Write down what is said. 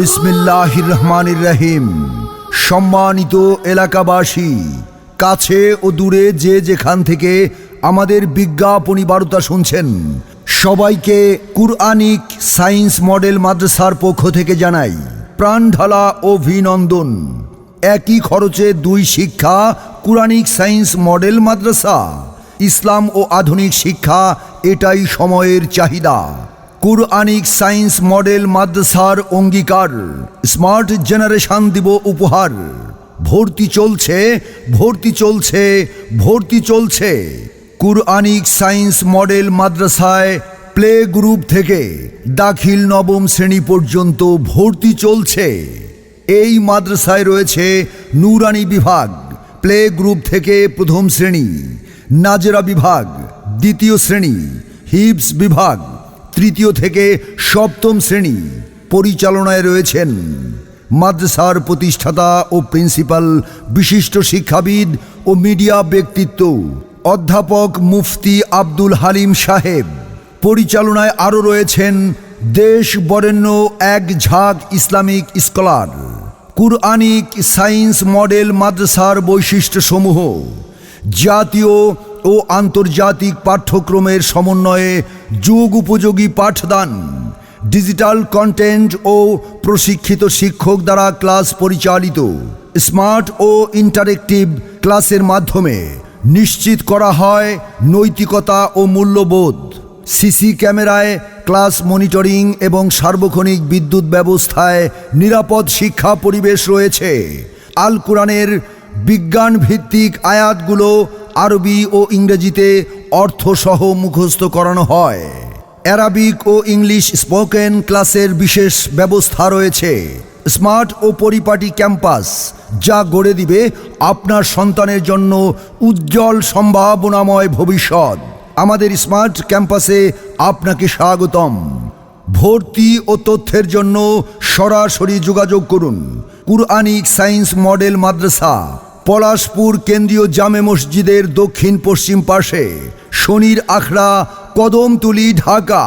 বিসমিল্লাহির রহমানির রহিম। সম্মানিত এলাকাবাসী, কাছে ও দূরে যে যেখান থেকে আমাদের বিজ্ঞাপনী বার্তা শুনছেন, সবাইকে কুরআনিক সায়েন্স মডেল মাদ্রাসার পক্ষ থেকে জানাই প্রাণঢালা অভিনন্দন। একই খরচে দুই শিক্ষা, কুরআনিক সায়েন্স মডেল মাদ্রাসা। ইসলাম ও আধুনিক শিক্ষা, এটাই সময়ের চাহিদা। কুরআনিক সায়েন্স মডেল মাদ্রাসার অঙ্গীকার, স্মার্ট জেনারেশন দিব উপহার। ভর্তি চলছে, ভর্তি চলছে, ভর্তি চলছে। কুরআনিক সায়েন্স মডেল মাদ্রাসায় প্লে গ্রুপ থেকে দাখিল নবম শ্রেণী পর্যন্ত ভর্তি চলছে। এই মাদ্রাসায় রয়েছে নুরানি বিভাগ, প্লে গ্রুপ থেকে প্রথম শ্রেণী, নাজেরা বিভাগ দ্বিতীয় শ্রেণী, হিফজ বিভাগ তৃতীয় থেকে সপ্তম শ্রেণী। পরিচালনায় রয়েছেন মাদ্রাসার প্রতিষ্ঠাতা ও প্রিন্সিপাল, বিশিষ্ট শিক্ষাবিদ ও মিডিয়া ব্যক্তিত্ব অধ্যাপক মুফতি আব্দুল হালিম সাহেব। পরিচালনায় আরও রয়েছেন দেশ বরেণ্য এক ঝাঁক Islamic scholar. Quranic science model মাদ্রাসার বৈশিষ্ট্যসমূহ: জাতীয় ও আন্তর্জাতিক পাঠ্যক্রমের সমন্বয়ে যুগ উপযোগী পাঠদান, ডিজিটাল কন্টেন্ট ও প্রশিক্ষিত শিক্ষক দ্বারা ক্লাস পরিচালিত, স্মার্ট ও ইন্টারেক্টিভ ক্লাসের মাধ্যমে নিশ্চিত করা হয় নৈতিকতা ও মূল্যবোধ। সিসি ক্যামেরায় ক্লাস মনিটরিং এবং সার্বক্ষণিক বিদ্যুৎ ব্যবস্থায় নিরাপদ শিক্ষা পরিবেশ রয়েছে। আল কোরআনের বিজ্ঞান ভিত্তিক আয়াতগুলো আরবি ও ইংরেজিতে অর্থসহ মুখস্থ করানো হয়। অ্যারাবিক ও ইংলিশ স্পোকেন ক্লাসের বিশেষ ব্যবস্থা রয়েছে। স্মার্ট ও পরিপাটি ক্যাম্পাস, যা গড়ে দিবে আপনার সন্তানের জন্য উজ্জ্বল সম্ভাবনাময় ভবিষ্যৎ। আমাদের স্মার্ট ক্যাম্পাসে আপনাকে স্বাগতম। ভর্তি ও তথ্যের জন্য সরাসরি যোগাযোগ করুন। কুরআনিক সায়েন্স মডেল মাদ্রাসা, পলাশপুর কেন্দ্রীয় জামে মসজিদের দক্ষিণ পশ্চিম পাশে, শনির আখড়া, কদমতলী, ঢাকা।